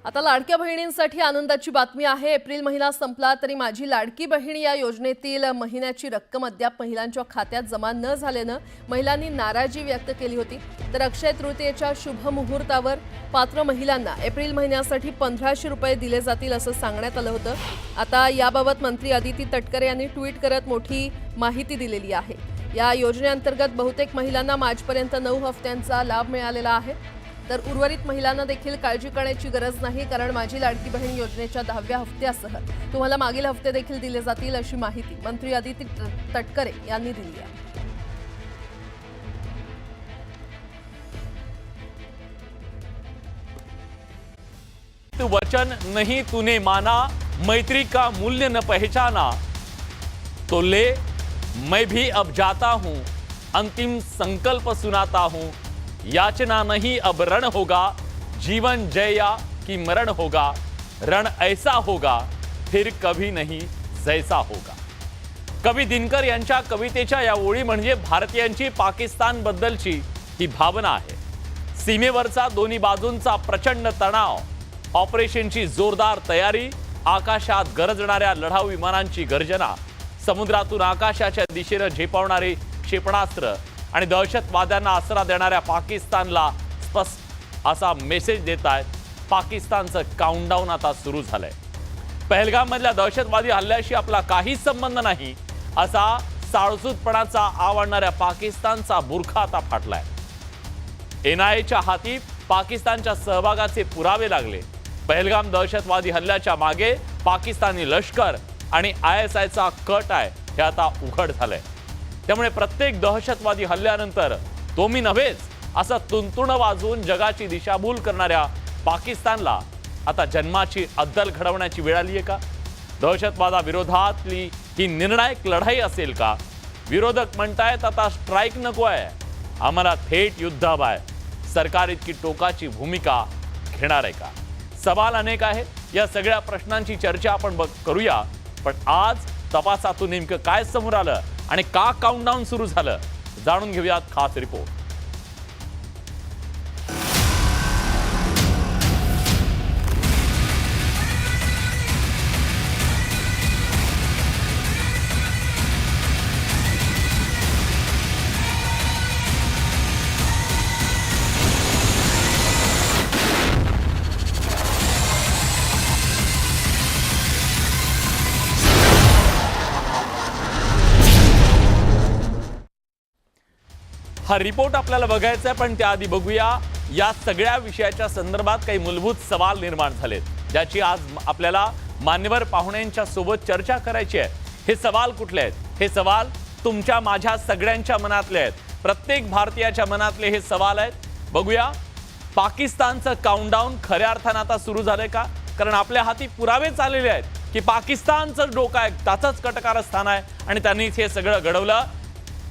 आता लाडक्या बहिणींसाठी आनंदाची बातमी आहे। एप्रिल महिना संपला तरी माझी लाडकी बहीण या योजनेतील महिन्याची रक्कम अद्याप महिलांच्या खात्यात जमा न झाल्याने महिलांनी नाराजी व्यक्त केली होती। तर अक्षय तृतीयेच्या शुभ मुहूर्तावर पात्र महिलांना एप्रिल महिन्यासाठी 1500 रुपये दिले जातील असं सांगण्यात आलं होतं। आता याबाबत मंत्री अदिती तटकरे यांनी ट्विट करत मोठी माहिती दिलेली आहे। या योजनेअंतर्गत बहुतेक महिलांना मार्चपर्यंत 9 हफ्त्यांचा लाभ मिळालेला आहे। तर उर्वरित महिलांना देखील काळजी करण्याची गरज नाही, कारण माझी लाडकी बहीण योजनेच्या 10व्या हप्त्यासह तुम्हाला मागील हप्ते देखील दिले जातील अशी माहिती मंत्री अदिती तटकरे यांनी दिली आहे। तू वचन नहीं तूने माना, मैत्री का मूल्य न पहचाना, तो ले मैं भी अब जाता हूं, अंतिम संकल्प सुनाता हूं, याचना नहीं अब रण होगा, जीवन जया कि मरण होगा, रण ऐसा होगा फिर कभी नहीं जैसा होगा। कवी दिनकर यांच्या कवितेच्या या ओळी म्हणजे भारतीयांची पाकिस्तान बद्दलची ही भावना आहे। सीमेवरचा दोन्ही बाजूंचा प्रचंड तणाव, ऑपरेशनची जोरदार तयारी, आकाशात गरजणाऱ्या लढाऊ विमानांची गर्जना, समुद्रातून आकाशाच्या दिशेने झेपावणारे क्षेपणास्त्र आणि दहशतवाद्यांना आसरा देणाऱ्या पाकिस्तानला स्पष्ट असा मेसेज देत आहेत। पाकिस्तानचं काउंटडाऊन आता सुरू झालंय। पहलगाममधल्या दहशतवादी हल्ल्याशी आपला काहीच संबंध नाही असा साळसूदपणाचा आवडणाऱ्या पाकिस्तानचा बुरखा आता फाटलाय। एनआयएच्या हाती पाकिस्तानच्या सहभागाचे पुरावे लागले। पहलगाम दहशतवादी हल्ल्याच्या मागे पाकिस्तानी लष्कर आणि आयएसआयचा कट आहे हे आता उघड झालंय। त्यामुळे प्रत्येक दहशतवादी हल्ल्यानंतर तो मी नव्हेच असं तुणतुण वाजवून जगाची दिशाभूल करणाऱ्या पाकिस्तानला आता जन्माची अद्दल घडवण्याची वेळ आली आहे का? दहशतवादाविरोधातली ही निर्णायक लढाई असेल का? विरोधक म्हणतायत आता स्ट्राईक नको आहे, आम्हाला थेट युद्ध हवं आहे। सरकार इतकी टोकाची भूमिका घेणार आहे का? सवाल अनेक आहेत। या सगळ्या प्रश्नांची चर्चा आपण करूया, पण आज तपासातून नेमकं काय समोर आलं आणि का काउंटडाऊन सुरू झालं जाणून घेऊयात खास रिपोर्ट। हा रिपोर्ट आपल्याला बघायचा आहे, पण त्याआधी बघूया या सगळ्या विषयाच्या संदर्भात काही मूलभूत सवाल निर्माण झालेत, ज्याची आज आपल्याला मान्यवर पाहुण्यांच्या सोबत चर्चा करायची आहे। हे सवाल कुठले आहेत? हे सवाल तुमच्या माझ्या सगळ्यांच्या मनातले आहेत, प्रत्येक भारतीयाच्या मनातले हे सवाल आहेत। बघूया पाकिस्तानचं काउंटडाऊन खऱ्या अर्थाने आता सुरू झालंय का? कारण आपल्या हाती पुरावेच आलेले आहेत की पाकिस्तानचं डोकं आहे, त्याचंच कटकारस्थान आहे आणि त्यांनी हे सगळं घडवलं।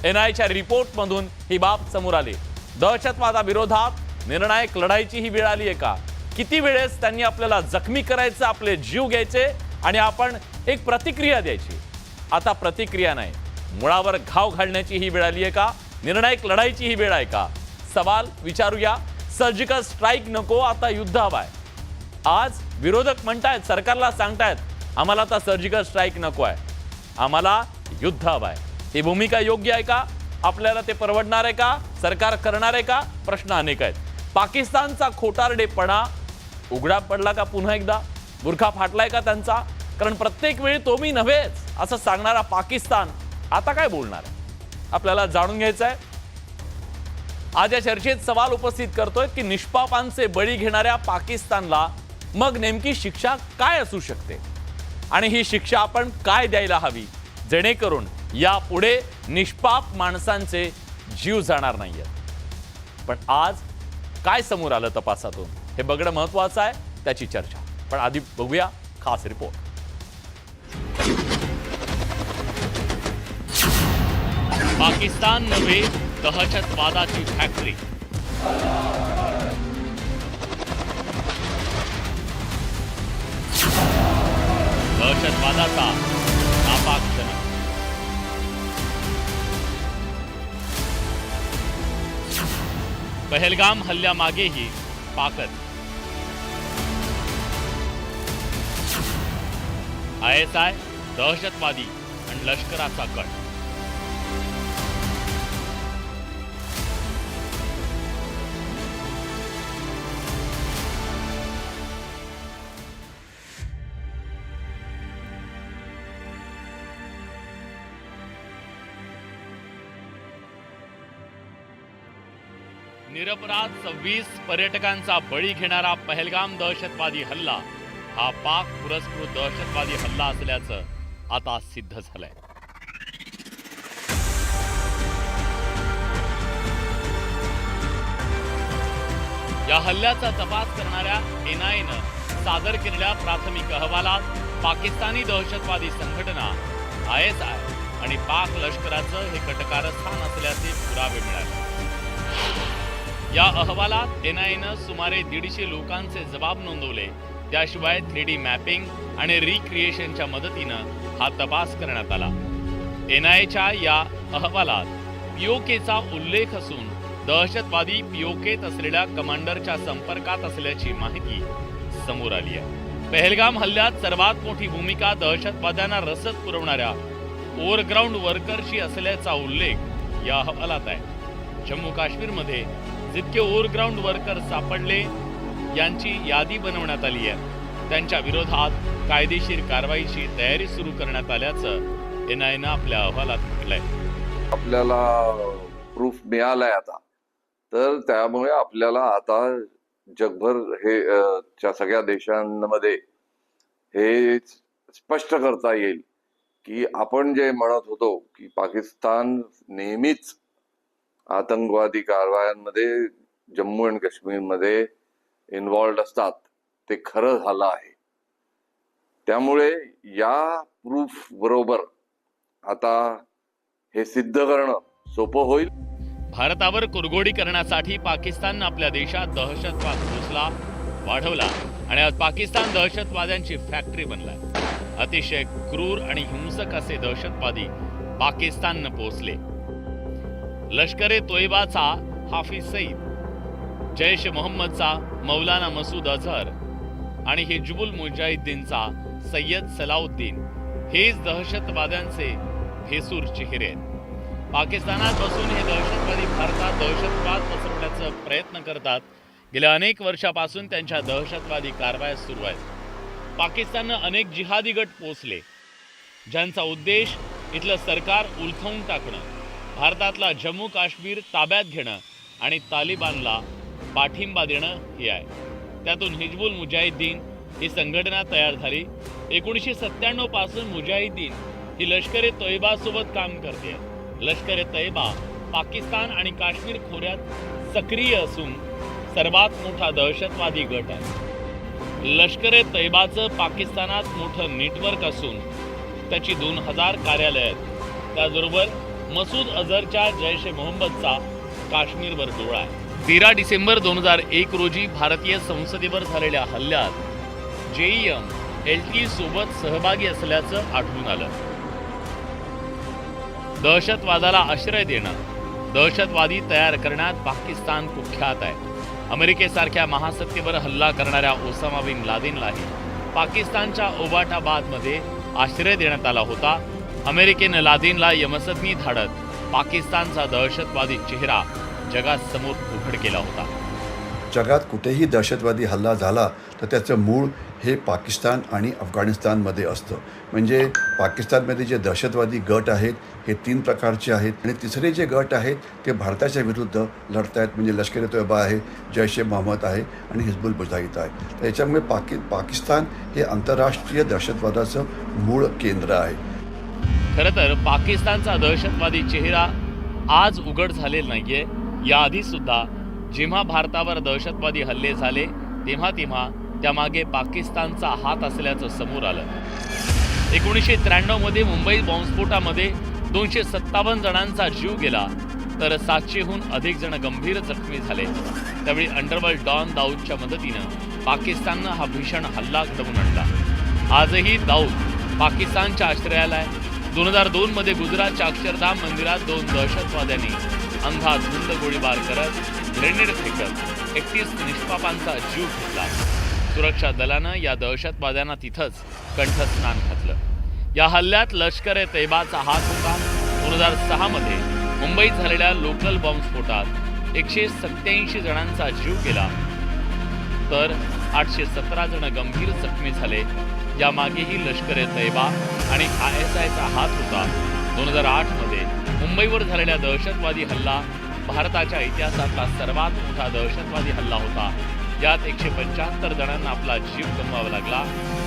एनआयच्या रिपोर्टमधून ही बाब समोर आली। दहशतवादाविरोधात निर्णायक लढाईची ही वेळ आली आहे का? किती वेळेस त्यांनी आपल्याला जखमी करायचं, आपले जीव घ्यायचे आणि आपण एक प्रतिक्रिया द्यायची। आता प्रतिक्रिया नाही, मुळावर घाव घालण्याची ही वेळ आली आहे का? निर्णायक लढाईची ही वेळ आहे का? सवाल विचारूया। सर्जिकल स्ट्राईक नको, आता युद्ध हवंय। आज विरोधक म्हणतायत, सरकारला सांगतायत आम्हाला आता सर्जिकल स्ट्राईक नको आहे, आम्हाला युद्ध हवंय। ही भूमिका योग्य आहे का? आपल्याला ते परवडणार आहे का? सरकार करणार आहे का? प्रश्न अनेक आहेत। पाकिस्तानचा खोटारडेपणा उघडा पडला का पुन्हा एकदा? बुरखा फाटलाय का त्यांचा? कारण प्रत्येक वेळी तो मी नव्हेच असं सांगणारा पाकिस्तान आता काय बोलणार आहे आपल्याला जाणून घ्यायचं आहे। आज या चर्चेत सवाल उपस्थित करतोय की निष्पापांचे बळी घेणाऱ्या पाकिस्तानला मग नेमकी शिक्षा काय असू शकते आणि ही शिक्षा आपण काय द्यायला हवी, जेणेकरून यापुढे निष्पाप माणसांचे जीव जाणार नाहीयेत। पण आज काय समोर आलं तपासातून हे बघणं महत्त्वाचं आहे, त्याची चर्चा। पण आधी बघूया खास रिपोर्ट। पाकिस्तान नव्हे दहशतवादाची फॅक्टरी। दहशतवादाचा नापाक जनक। पहलगाम हल्ल्यामागेही पाकत। ISI, दहशतवादी आणि लष्कराचा कट. निरपराध 26 पर्यटकांचा बळी घेणारा पहलगाम दहशतवादी हल्ला हा पाक पुरस्कृत दहशतवादी हल्ला असल्याचं आता सिद्ध झालंय. या हल्ल्याचा तपास करणाऱ्या NIAनं सादर केलेल्या प्राथमिक अहवालात पाकिस्तानी दहशतवादी संघटना ISI आणि पाक लष्कराचं हे कटकारस्थान असल्याचे पुरावे मिळाले. या अहवालात NIAनं सुमारे 150 लोकांचे जबाब नोंदवले. त्याशिवाय 3D मॅपिंग आणि रिक्रिएशनच्या मदतीनं हा तपास करण्यात आला. NIAच्या या अहवालात POKचा उल्लेख असून दहशतवादी POKत असलेल्या कमांडरच्या संपर्कात असल्याची माहिती समोर आली आहे. पहलगाम हल्ल्यात सर्वात मोठी भूमिका दहशतवाद्यांना रसद पुरवणाऱ्या ओव्हरग्राऊंड वर्करची असल्याचा उल्लेख या अहवालात आहे. जम्मू काश्मीरमध्ये जितके ओव्हरग्राऊंड वर्कर सापडले यांची यादी बनवण्यात आली आहे. त्यांच्या विरोधात कायदेशीर कारवाईची तयारी सुरू करण्यात आल्याचं NIAनं आपल्या अहवालात म्हटलंय. आपल्याला प्रूफ मिळालाय आता, तर त्यामुळे आपल्याला आता जगभर हे सगळ्या देशांमध्ये हे स्पष्ट करता येईल की आपण जे म्हणत होतो की पाकिस्तान नेहमीच आतंकवादी कारवायांमध्ये जम्मू आणि काश्मीरमध्ये इन्व्हॉल्ड असतात ते खरं झालं आहे. त्यामुळे या प्रूफ बरोबर आता हे सिद्ध करणं सोपं होईल. भारतावर कुरघोडी करण्यासाठी पाकिस्ताननं आपल्या देशात दहशतवाद घुसला, वाढवला आणि आज पाकिस्तान दहशतवाद्यांची फॅक्टरी बनलाय. अतिशय क्रूर आणि हिंसक असे दहशतवादी पाकिस्ताननं पोहोचले. लष्कर-ए तोयबाचा हाफिज सईद, जैश मोहम्मदचा मौलाना मसूद अझहर आणि हिजबुल मुजाहिद्दीनचा सय्यद सलाउद्दीन हेच दहशतवाद्यांचे भेसूर चेहरे आहेत. पाकिस्तानात बसून हे दहशतवादी भारतात दहशतवाद पसरवण्याचा प्रयत्न करतात. गेल्या अनेक वर्षापासून त्यांच्या दहशतवादी कारवाया सुरू आहेत. पाकिस्ताननं अनेक जिहादी गट पोचले ज्यांचा उद्देश इथलं सरकार उलथवून टाकणं, भारतातला जम्मू काश्मीर ताब्यात घेणं आणि तालिबानला पाठिंबा देणं हे आहे. त्यातून हिजबुल मुजाहिद्दीन ही संघटना तयार झाली. 1997 पासून मुजाहिद्दीन ही लष्कर-ए तोयबा सोबत काम करते. लष्कर-ए तोयबा पाकिस्तान आणि काश्मीर खोऱ्यात सक्रिय असून सर्वात मोठा दहशतवादी गट आहे. लष्कर-ए तोयबाचं पाकिस्तानात मोठं नेटवर्क असून त्याची 2000 कार्यालय आहेत. त्याचबरोबर मसूद अझहरच्या जैश ए मोहम्मदचा काश्मीरवर डोळा आहे. 13 डिसेंबर 2001 रोजी भारतीय संसदेवर झालेल्या हल्ल्यात JEM LTE सोबत सहभागी असल्याचं आढळून आलं. दहशतवादाला आश्रय देणं, दहशतवादी तयार करण्यात पाकिस्तान कुख्यात आहे. अमेरिकेसारख्या महासत्तेवर हल्ला करणाऱ्या ओसामा बिन लादेनलाही पाकिस्तानच्या ओबाटाबादमध्ये आश्रय देण्यात आला होता. अमेरिकेनं लादेनला यमसदनी धाडत पाकिस्तानचा दहशतवादी चेहरा जगासमोर उघड केला होता. जगात कुठेही दहशतवादी हल्ला झाला तर त्याचं मूळ हे पाकिस्तान आणि अफगाणिस्तानमध्ये असतं. म्हणजे पाकिस्तानमध्ये जे दहशतवादी गट आहेत हे 3 प्रकारचे आहेत आणि तिसरे जे गट आहेत ते भारताच्या विरुद्ध लढत आहेत. म्हणजे लष्कर-ए तोयबा आहे, जैश ए मोहम्मद आहे आणि हिजबुल मुजाहिद आहे. तर याच्यामुळे पाकिस्तान हे आंतरराष्ट्रीय दहशतवादाचं मूळ केंद्र आहे. खरं तर पाकिस्तानचा दहशतवादी चेहरा आज उघड झालेला नाहीये. याआधी सुद्धा जेव्हा भारतावर दहशतवादी हल्ले झाले तेव्हा त्यामागे पाकिस्तानचा हात असल्याचं समोर आलं. 1993 मध्ये मुंबई बॉम्बस्फोटामध्ये 257 जणांचा जीव गेला तर 700हून अधिक जण गंभीर जखमी झाले. त्यावेळी अंडरवर्ल्ड डॉन दाऊदच्या मदतीनं पाकिस्ताननं हा भीषण हल्ला घडवून आणला. आजही दाऊद पाकिस्तानच्या आश्रयाला आहे. 2002 मध्ये गुजरातच्या अक्षरधाम मंदिरात 2 दहशतवाद्यांनी अंधाधुंद गोळीबार करत ग्रेनेड फेकत 31 निष्पापांचा जीव घेतला. सुरक्षा दलानं या दहशतवाद्यांना तिथंच कंठस्नान घातलं. या हल्ल्यात लष्कर ए तैबाचा हात होता. 2006 मध्ये मुंबईत झालेल्या लोकल बॉम्बस्फोटात 187 जणांचा जीव गेला, तर 817 जण गंभीर जखमी झाले. यामागेही लष्कर ए तैबा आणि ISIचा हात होता. 2008 मध्ये मुंबईवर झालेल्या दहशतवादी हल्ला भारताच्या इतिहासातला सर्वात मोठा दहशतवादी हल्ला होता. यात 175 जणांना आपला जीव गमवावा लागला.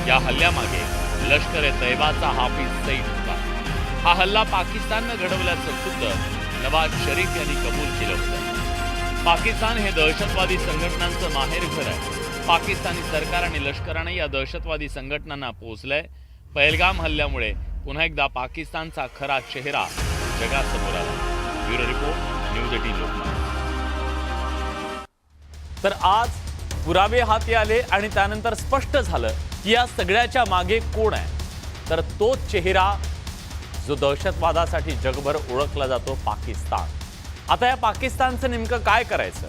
या हल्ल्यामागे लष्कर ए तैबाचा हाफिज सईद होता. हा हल्ला पाकिस्ताननं घडवल्याचं खुद्द नवाज शरीफ यांनी कबूल केलं होतं. पाकिस्तान हे दहशतवादी संघटनांचं माहेरघर आहे. पाकिस्तानी सरकार आणि लष्कराने या दहशतवादी संघटनांना पोचलंय. पहलगाम हल्ल्यामुळे पुन्हा एकदा पाकिस्तानचा खरा चेहरा जगासमोर आला. Bureau report, news 18 Lokmat. तर आज पुरावे हाती आले आणि त्यानंतर स्पष्ट झालं की या सगळ्याच्या मागे कोण आहे. तर तोच चेहरा जो दहशतवादासाठी जगभर ओळखला जातो, पाकिस्तान. आता या पाकिस्तानचं नेमकं काय करायचं?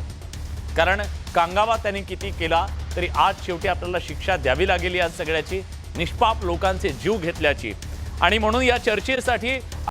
कारण कांगावा त्यांनी किती केला तरी आज शेवटी आपल्याला शिक्षा द्यावी लागेल या सगळ्याची, निष्पाप लोकांचे जीव घेतल्याची. आणि म्हणून या चर्चेसाठी